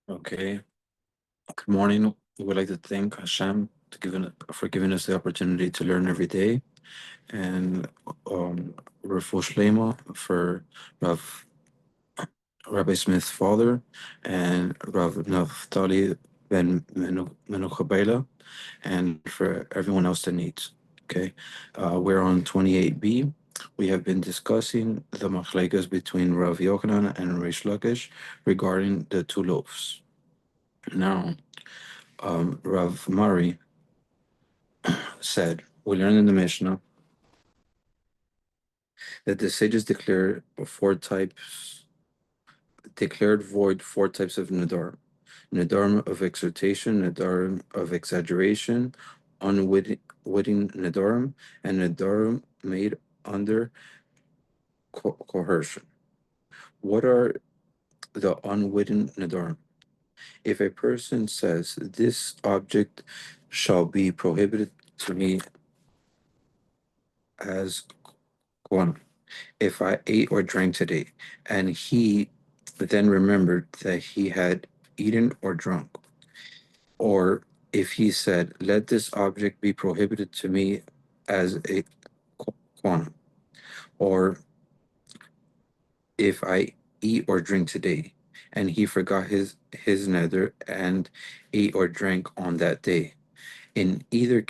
Okay. Good morning. We would like to thank Hashem for giving us the opportunity to learn every day, and Raful Shlema for Rav, Rabbi Smith's father, and Rav Naftali ben Menuchabela, and for everyone else that needs. Okay. We're on 28b. We have been discussing the machlekas between Rav Yochanan and Rish Lakish regarding the two loaves. Now, Rav Mari said, we learned in the Mishnah that the sages declared void four types of nadar. Nadarim of exhortation, nadarim of exaggeration, unwitting nadarim, and nadarim made under coercion. What are the unwitting nadarim? If a person says, this object shall be prohibited to me as one, if I ate or drank today, and he then remembered that he had eaten or drunk, or if he said, let this object be prohibited to me as a quantum, or if I eat or drink today, and he forgot his nether and ate or drank on that day. In either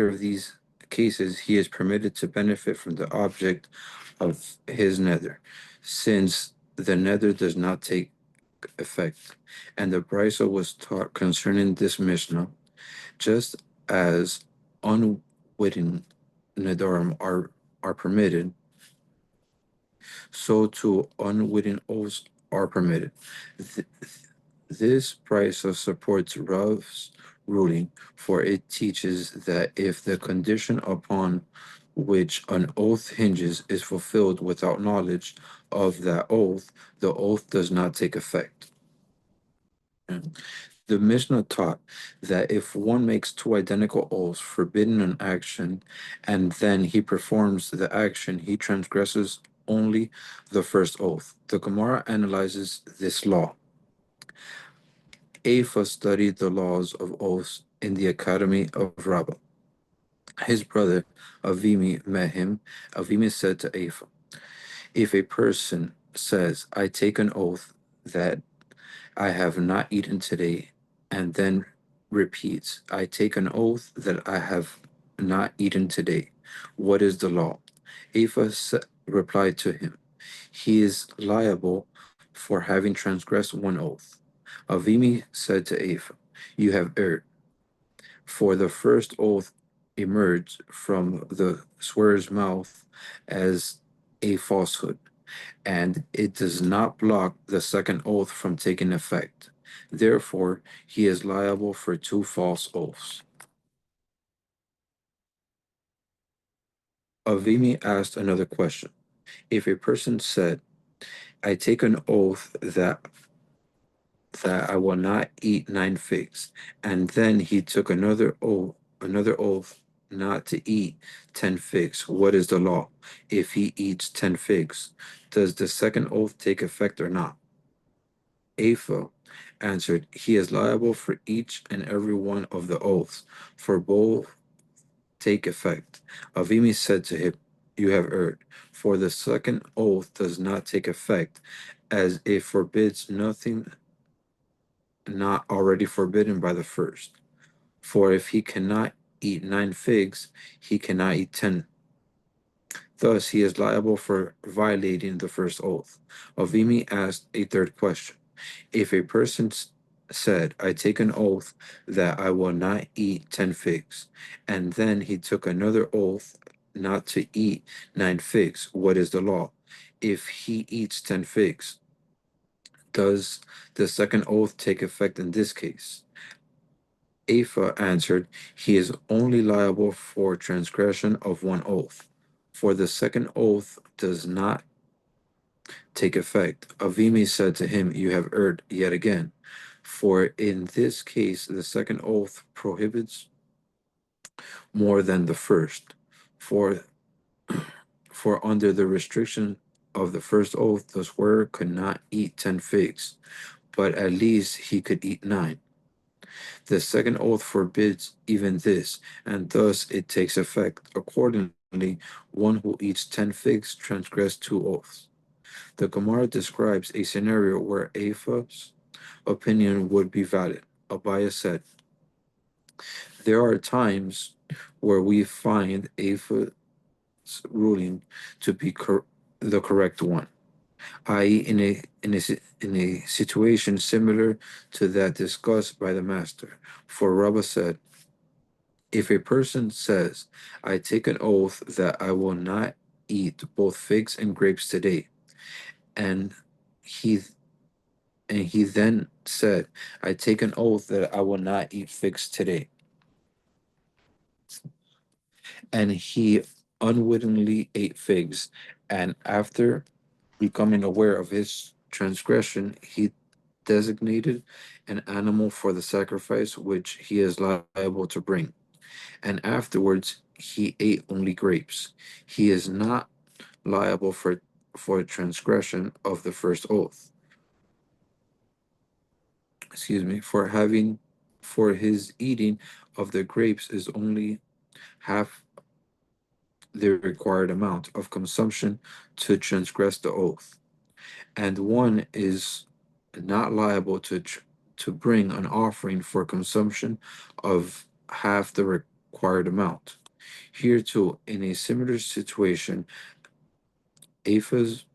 of these cases, he is permitted to benefit from the object of his nether, since the nether does not take effect. And the Brisa was taught concerning this Mishnah, just as unwitting nedarim are permitted, so too unwitting oaths are permitted. Th- this Brisa supports Rav's ruling, for it teaches that if the condition upon which an oath hinges is fulfilled without knowledge of that oath, the oath does not take effect. The Mishnah taught that if one makes two identical oaths forbidding an action, and then he performs the action, he transgresses only the first oath. The Gemara analyzes this law. Afa studied the laws of oaths in the Academy of Rabbah. His brother Avimi met him. Avimi said to Afa, if a person says, I take an oath that I have not eaten today, and then repeats, I take an oath that I have not eaten today, what is the law? Afa replied to him, he is liable for having transgressed one oath. Avimi said to Afa, you have erred, for the first oath emerged from the swearer's mouth as a falsehood, and it does not block the second oath from taking effect. Therefore, he is liable for two false oaths. Avimi asked another question. If a person said, I take an oath that I will not eat 9 figs, and then he took another oath not to eat 10 figs, what is the law? If he eats 10 figs, does the second oath take effect or not? Apha answered, he is liable for each and every one of the oaths, for both take effect. Avimi said to him, you have erred, for the second oath does not take effect, as it forbids nothing not already forbidden by the first. For if he cannot eat 9 figs, he cannot eat 10. Thus, he is liable for violating the first oath. Avimi asked a third question. If a person said, I take an oath that I will not eat 10 figs, and then he took another oath not to eat 9 figs, what is the law? If he eats 10 figs, does the second oath take effect in this case? Apha answered, he is only liable for transgression of one oath, for the second oath does not take effect. Avimi said to him, you have erred yet again, for in this case the second oath prohibits more than the first, for for under the restriction of the first oath the swearer could not eat 10 figs, but at least he could eat 9. The second oath forbids even this, and thus it takes effect. Accordingly, one who eats 10 figs transgressed 2 oaths. The Gemara describes a scenario where Afa's opinion would be valid. Abaya said, there are times where we find Afa's ruling to be the correct one, i.e., in a situation similar to that discussed by the master. For Rabbah said, if a person says, I take an oath that I will not eat both figs and grapes today, and he he then said, I take an oath that I will not eat figs today, and he unwittingly ate figs, and after becoming aware of his transgression, he designated an animal for the sacrifice which he is liable to bring, and afterwards he ate only grapes. He is not liable for transgression of the first oath. Excuse me, for his eating of the grapes is only half the required amount of consumption to transgress the oath, and one is not liable to bring an offering for consumption of half the required amount. Here too, in a similar situation, Afa's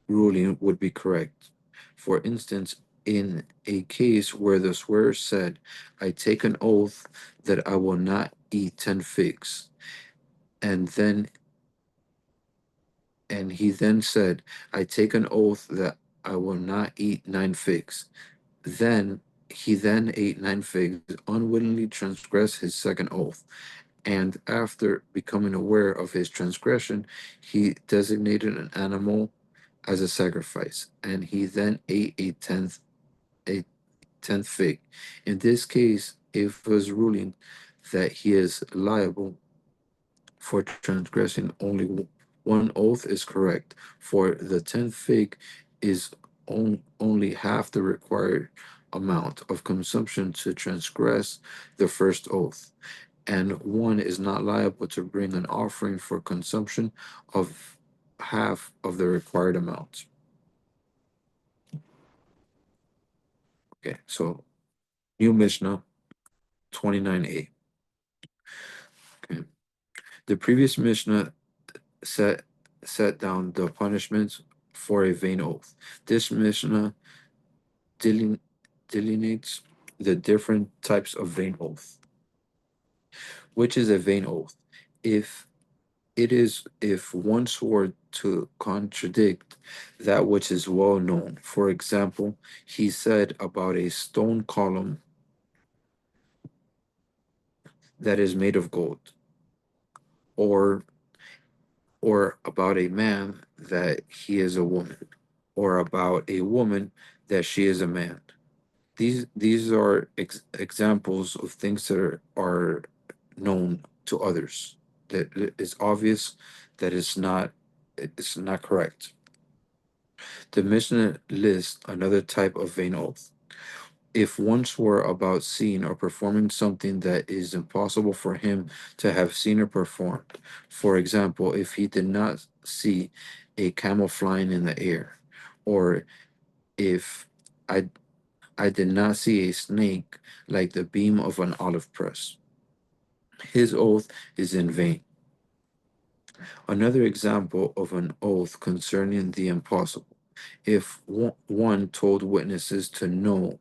ruling would be correct. For instance, in a case where the swearer said, I take an oath that I will not eat 10 figs, and then and he then said, I take an oath that I will not eat 9 figs. Then he then ate 9 figs, unwittingly transgressed his second oath, and after becoming aware of his transgression, he designated an animal as a sacrifice, and he then ate a tenth fig. In this case, it was ruling that he is liable for transgressing only one oath is correct, for the 10th fig is only half the required amount of consumption to transgress the first oath, and one is not liable to bring an offering for consumption of half of the required amount. Okay, so new Mishnah 29a. Okay. The previous Mishnah set set down the punishments for a vain oath. This Mishnah delineates the different types of vain oath. Which is a vain oath? If if one swore to contradict that which is well known. For example, he said about a stone column that is made of gold, or about a man that he is a woman, or about a woman that she is a man. These are examples of things that are known to others. That it's obvious that it's not correct. The Mishnah lists another type of vain oath. If one swore about seeing or performing something that is impossible for him to have seen or performed, for example, if he did not see a camel flying in the air, or if I I did not see a snake like the beam of an olive press, his oath is in vain. Another example of an oath concerning the impossible. If one told witnesses to know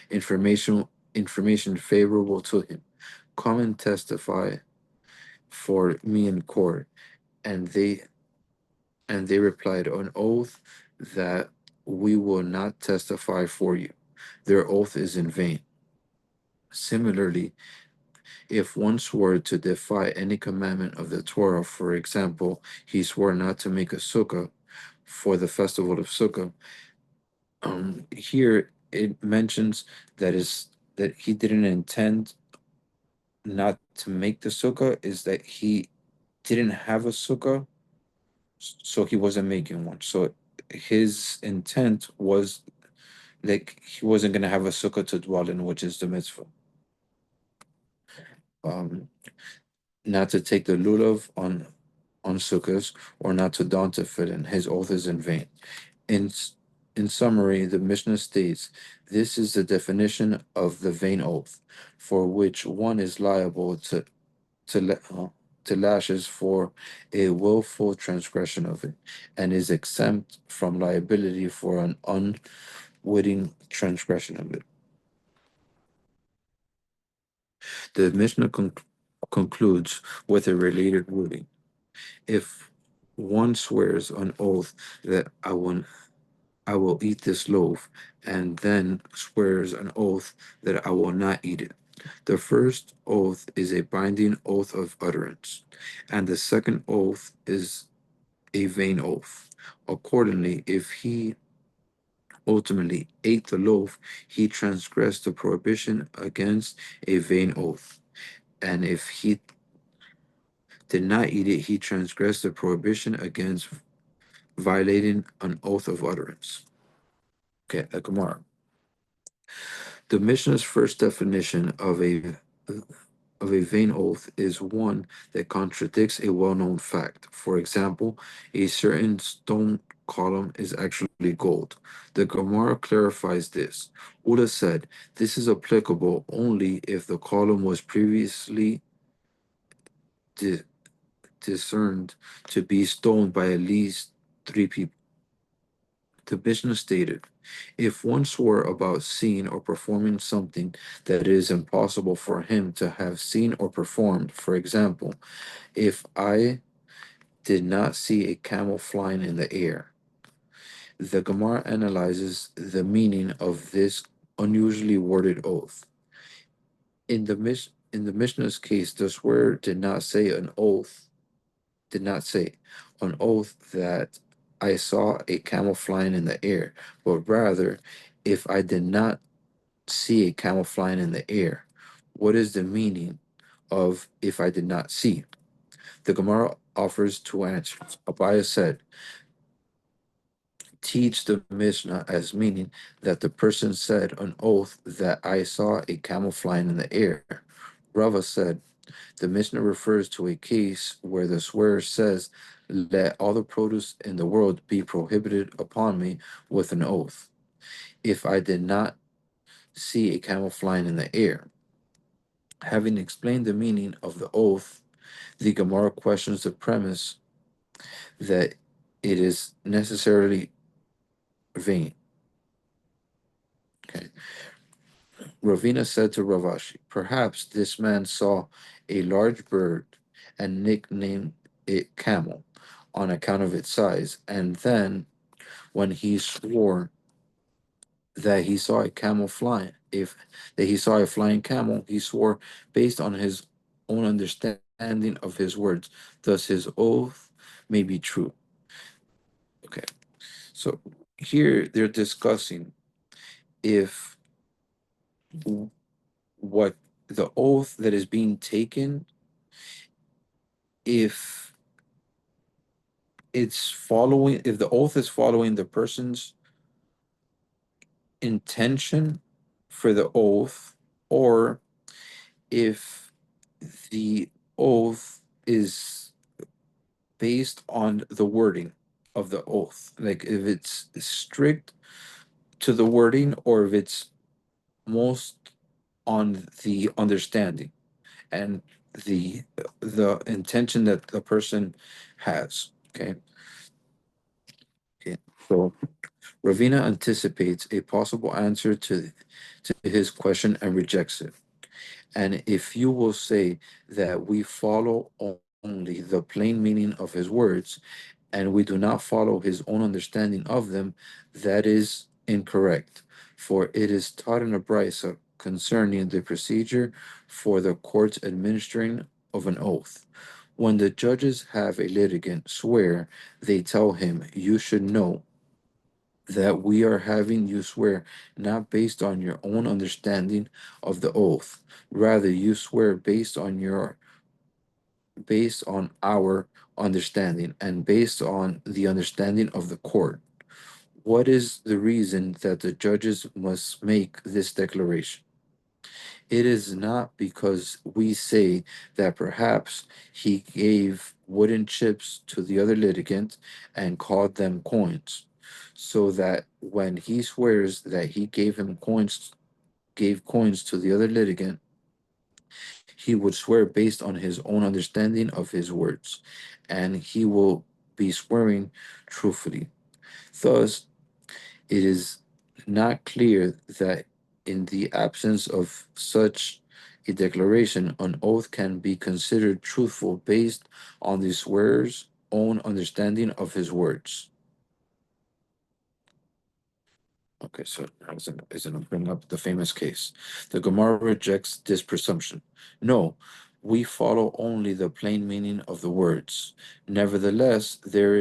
information favorable to him, come and testify for me in court, and they replied, an oath that we will not testify for you. Their oath is in vain. Similarly, if one swore to defy any commandment of the Torah, for example, he swore not to make a sukkah for the festival of Sukkah. Here it mentions that he didn't intend not to make the sukkah, is that he didn't have a sukkah, so he wasn't making one. So his intent was like he wasn't gonna have a sukkah to dwell in, which is the mitzvah. Um, Not to take the lulav on sukkahs, or not to don tefillin. His oath is in vain. In in summary, the Mishnah states, this is the definition of the vain oath, for which one is liable to to lashes for a willful transgression of it, and is exempt from liability for an unwitting transgression of it. The Mishnah concludes with a related ruling. If one swears on oath that I will eat this loaf, and then swears an oath that I will not eat it. The first oath is a binding oath of utterance, and the second oath is a vain oath. Accordingly, if he ultimately ate the loaf, he transgressed the prohibition against a vain oath. And if he did not eat it, he transgressed the prohibition against violating an oath of utterance. Okay, Gemara. The Mishnah's first definition of a vain oath is one that contradicts a well-known fact. For example, a certain stone column is actually gold. The Gemara clarifies this. Uda said, this is applicable only if the column was previously di- discerned to be stone by at least three people. The Mishnah stated, if one swore about seeing or performing something that it is impossible for him to have seen or performed, for example, if I did not see a camel flying in the air, the Gemara analyzes the meaning of this unusually worded oath. In the Mishnah's case, the swearer did not say on oath that I saw a camel flying in the air, but rather, if I did not see a camel flying in the air, what is the meaning of if I did not see? The Gemara offers two answers. Abaya said, teach the Mishnah as meaning that the person said on oath that I saw a camel flying in the air. Rava said, the Mishnah refers to a case where the swearer says, let all the produce in the world be prohibited upon me with an oath, if I did not see a camel flying in the air. Having explained the meaning of the oath, the Gemara questions the premise that it is necessarily vain. Okay. Ravina said to Ravashi, perhaps this man saw a large bird and nicknamed it camel on account of its size, and then when he swore that he saw a camel flying, if that he saw a flying camel, he swore based on his own understanding of his words. Thus his oath may be true. Okay. So here they're discussing if what the oath that is being taken, if if the oath is following the person's intention for the oath, or if the oath is based on the wording of the oath, like if it's strict to the wording, or if it's most on the understanding and the intention that the person has. Okay. Okay. So Ravina anticipates a possible answer to his question and rejects it. And if you will say that we follow only the plain meaning of his words, and we do not follow his own understanding of them, that is incorrect. For it is taught in a brisa concerning the procedure for the court's administering of an oath. When the judges have a litigant swear, they tell him, you should know that we are having you swear not based on your own understanding of the oath. Rather, you swear based on our understanding and based on the understanding of the court. What is the reason that the judges must make this declaration? It is not because we say that perhaps he gave wooden chips to the other litigant and called them coins, so that when he swears that he gave coins to the other litigant, he would swear based on his own understanding of his words, and he will be swearing truthfully. Thus, it is not clear that in the absence of such a declaration, an oath can be considered truthful based on the swearer's own understanding of his words. Okay, so now is going to bring up the famous case. The Gemara rejects this presumption. No, we follow only the plain meaning of the words. Nevertheless, there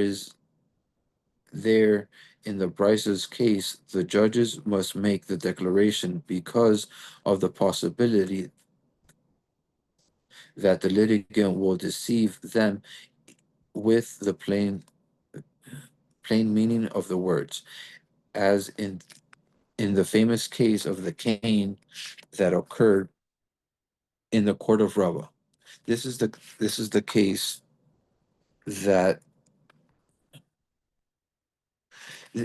in the Bryce's case, the judges must make the declaration because of the possibility that the litigant will deceive them with the plain meaning of the words, as in the famous case of the cane that occurred in the court of Rabbah. This is the case that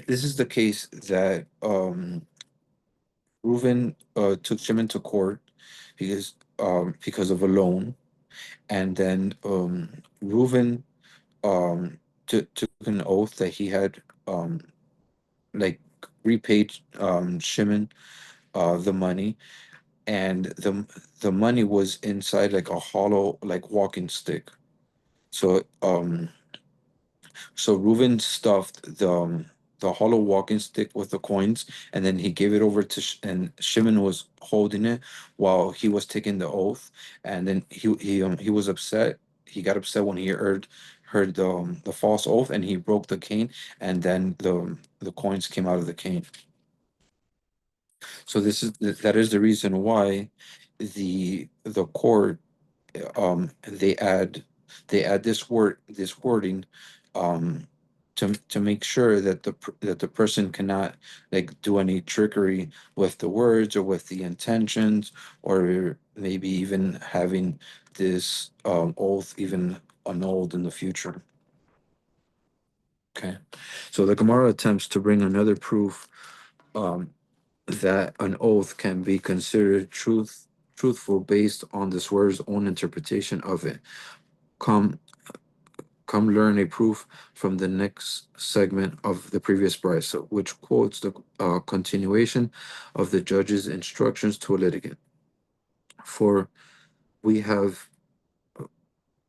this is the case that Reuven took Shimon to court because of a loan, and then Reuven took an oath that he had like repaid Shimon the money, and the money was inside like a hollow like walking stick. So Reuven stuffed the hollow walking stick with the coins, and then he gave it over to and Shimon was holding it while he was taking the oath, and then he was upset. He got upset when he heard the false oath, and he broke the cane, and then the coins came out of the cane. So that is the reason why the court they add this wording um to make sure that the person cannot like do any trickery with the words or with the intentions, or maybe even having this oath even annulled in the future. Okay, so the Gemara attempts to bring another proof um that an oath can be considered truthful based on the swearer's own interpretation of it. Come come learn a proof from the next segment of the previous brisa, which quotes the continuation of the judge's instructions to a litigant. For we have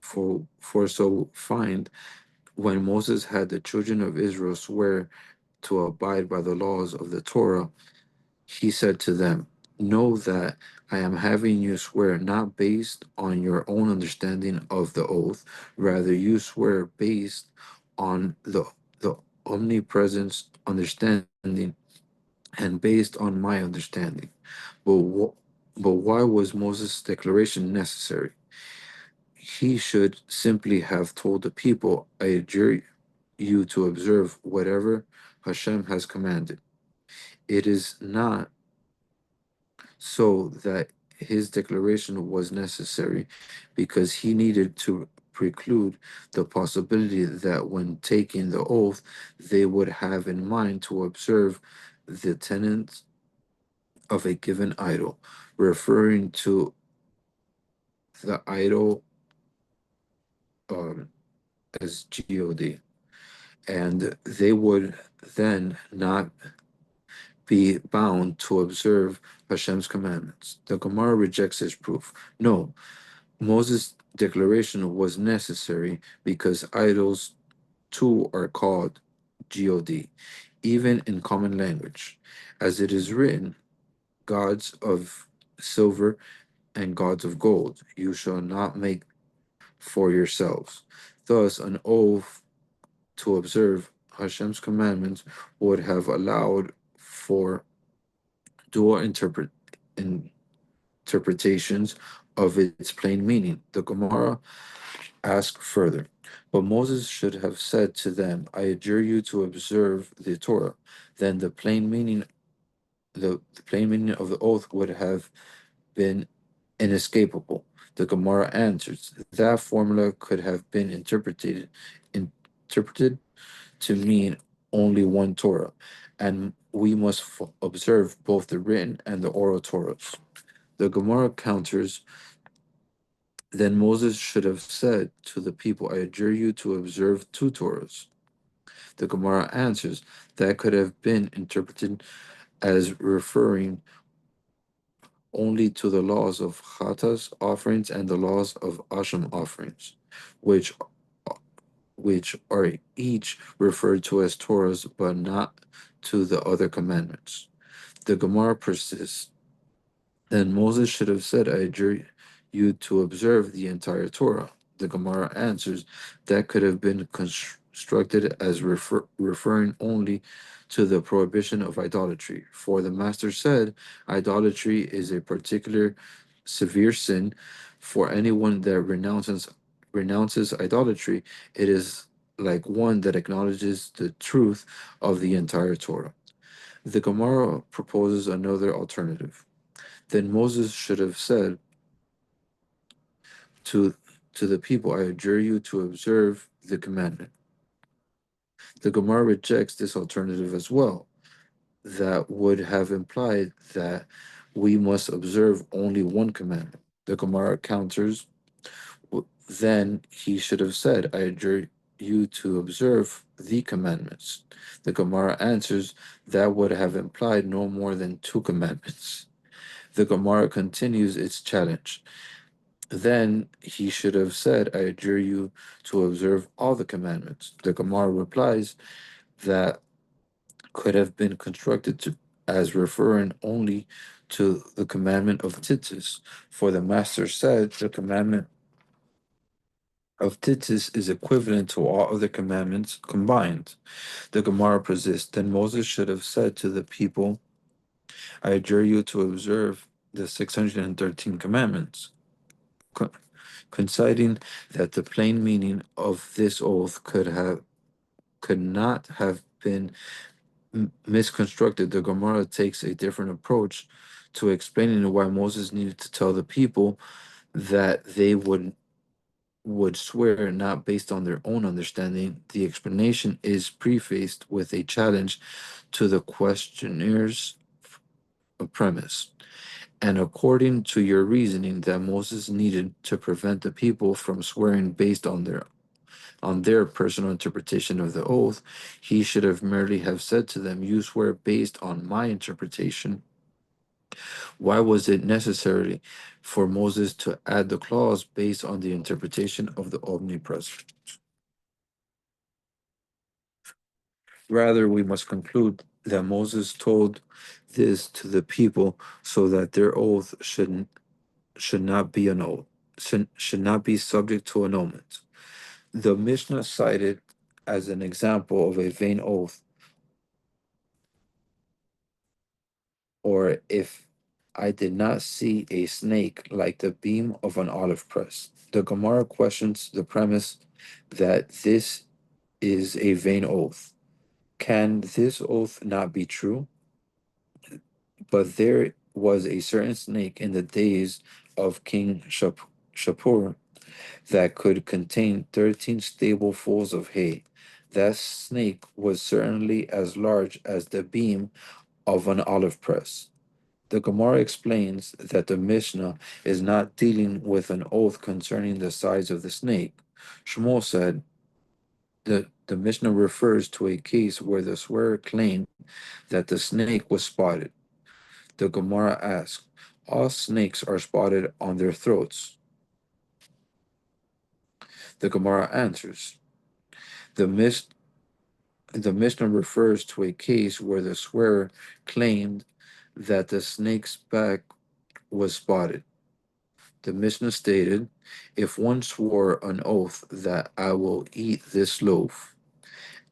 for so find when Moses had the children of Israel swear to abide by the laws of the Torah, he said to them, know that I am having you swear not based on your own understanding of the oath, rather you swear based on the omnipresence understanding and based on my understanding. But why was Moses' declaration necessary? He should simply have told the people, I adjure you to observe whatever Hashem has commanded. It is not so that his declaration was necessary because he needed to preclude the possibility that when taking the oath, they would have in mind to observe the tenets of a given idol, referring to the idol um, as God, and they would then not be bound to observe Hashem's commandments. The Gemara rejects this proof. No, Moses' declaration was necessary because idols too are called God, even in common language. As it is written, gods of silver and gods of gold you shall not make for yourselves. Thus, an oath to observe Hashem's commandments would have allowed for dual interpretations of its plain meaning. The Gemara asks further, But Moses should have said to them, I adjure you to observe the Torah. Then the plain meaning of the oath would have been inescapable. The Gemara answers, that formula could have been interpreted to mean only one Torah, and we must observe both the written and the oral Torahs. The Gemara counters, then Moses should have said to the people, I adjure you to observe two Torahs. The Gemara answers, that could have been interpreted as referring only to the laws of Chatas offerings and the laws of Asham offerings, which which are each referred to as Torahs, but not to the other commandments. The Gemara persists. Then Moses should have said, I adjure you to observe the entire Torah. The Gemara answers, that could have been constructed as referring only to the prohibition of idolatry. For the Master said, idolatry is a particular severe sin. For anyone that renounces idolatry, it is like one that acknowledges the truth of the entire Torah. The Gemara proposes another alternative. Then Moses should have said to, to the people, I adjure you to observe the commandment. The Gemara rejects this alternative as well. That would have implied that we must observe only one commandment. The Gemara counters, then he should have said, I adjure you to observe the commandments. The Gemara answers, that would have implied no more than two commandments. The Gemara continues its challenge. Then he should have said, I adjure you to observe all the commandments. The Gemara replies, that could have been constructed as referring only to the commandment of tzitzis. For the Master said, the commandment of tzitzis is equivalent to all other commandments combined. The Gemara persists. Then Moses should have said to the people, I adjure you to observe the 613 commandments, coinciding that the plain meaning of this oath could not have been misconstructed. The Gemara takes a different approach to explaining why Moses needed to tell the people that they would swear not based on their own understanding. The explanation is prefaced with a challenge to the questioner's premise. And according to your reasoning that Moses needed to prevent the people from swearing based on their personal interpretation of the oath, he should have merely have said to them, you swear based on my interpretation. Why was it necessary for Moses to add the clause based on the interpretation of the omnipresent? Rather, we must conclude that Moses told this to the people so that their oath should not be annulled, should not be subject to annulment. The Mishnah cited as an example of a vain oath, or if I did not see a snake like the beam of an olive press. The Gemara questions the premise that this is a vain oath. Can this oath not be true? But there was a certain snake in the days of King Shapur that could contain 13 stable-fulls of hay. That snake was certainly as large as the beam of an olive press. The Gemara explains that the Mishnah is not dealing with an oath concerning the size of the snake. Shmuel said that the Mishnah refers to a case where the swearer claimed that the snake was spotted. The Gemara asks, all snakes are spotted on their throats. The Gemara answers, the, mis- the Mishnah refers to a case where the swearer claimed that the snake's back was spotted. The Mishnah stated, if one swore an oath that I will eat this loaf,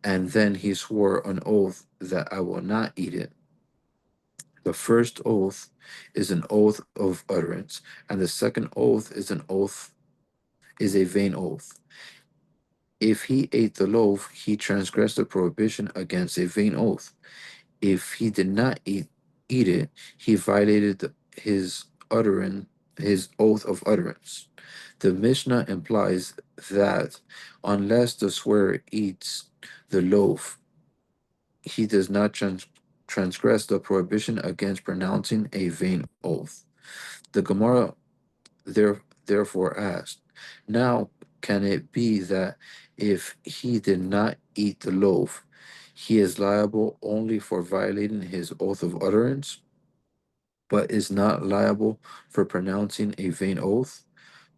and then he swore an oath that I will not eat it, the first oath is an oath of utterance, and the second oath is a vain oath. If he ate the loaf, he transgressed the prohibition against a vain oath. If he did not eat it, he violated his oath of utterance. The Mishnah implies that unless the swearer eats the loaf, he does not transgress the prohibition against pronouncing a vain oath. The Gemara therefore asked, now can it be that if he did not eat the loaf, he is liable only for violating his oath of utterance, but is not liable for pronouncing a vain oath?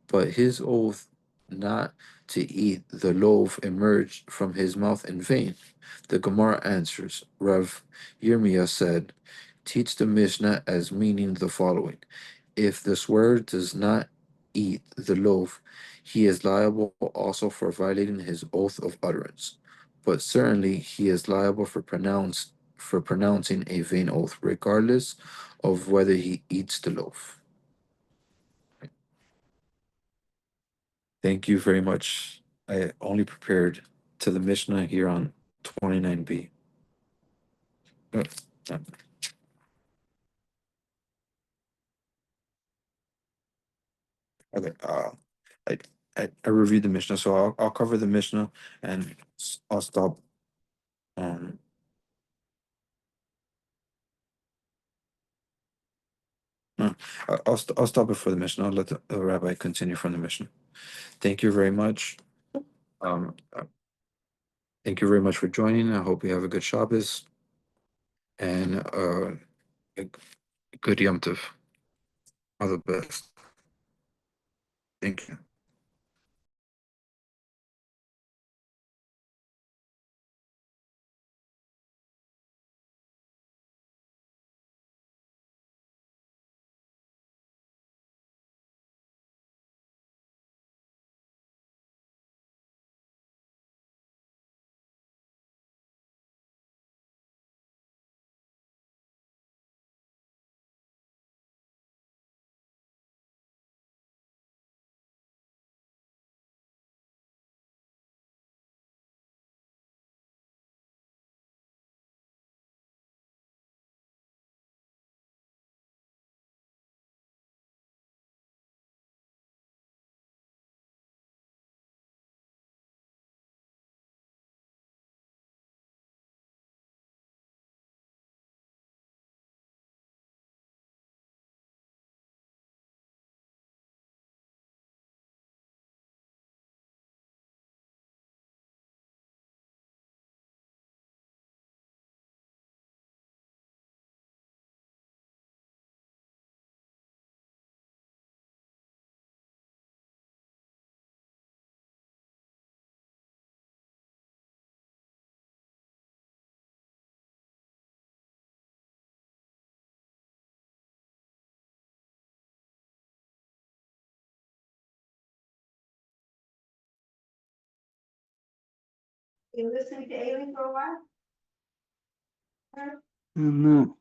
But his oath not to eat the loaf emerged from his mouth in vain. The Gemara answers, Rav Yirmiyah said, teach the Mishnah as meaning the following. If the swearer does not eat the loaf, he is liable also for violating his oath of utterance. But certainly he is liable for pronouncing a vain oath, regardless of whether he eats the loaf. Thank you very much. I only prepared to the Mishnah here on 29b. Uh, Okay. I, I reviewed the Mishnah, so I'll cover the Mishnah and I'll stop. Um, no, I'll stop before the Mishnah. I'll let the rabbi continue from the Mishnah. Thank you very much. Um, uh, thank you very much for joining. I hope you have a good Shabbos and a good Yom Tov. All the best. Thank you. No.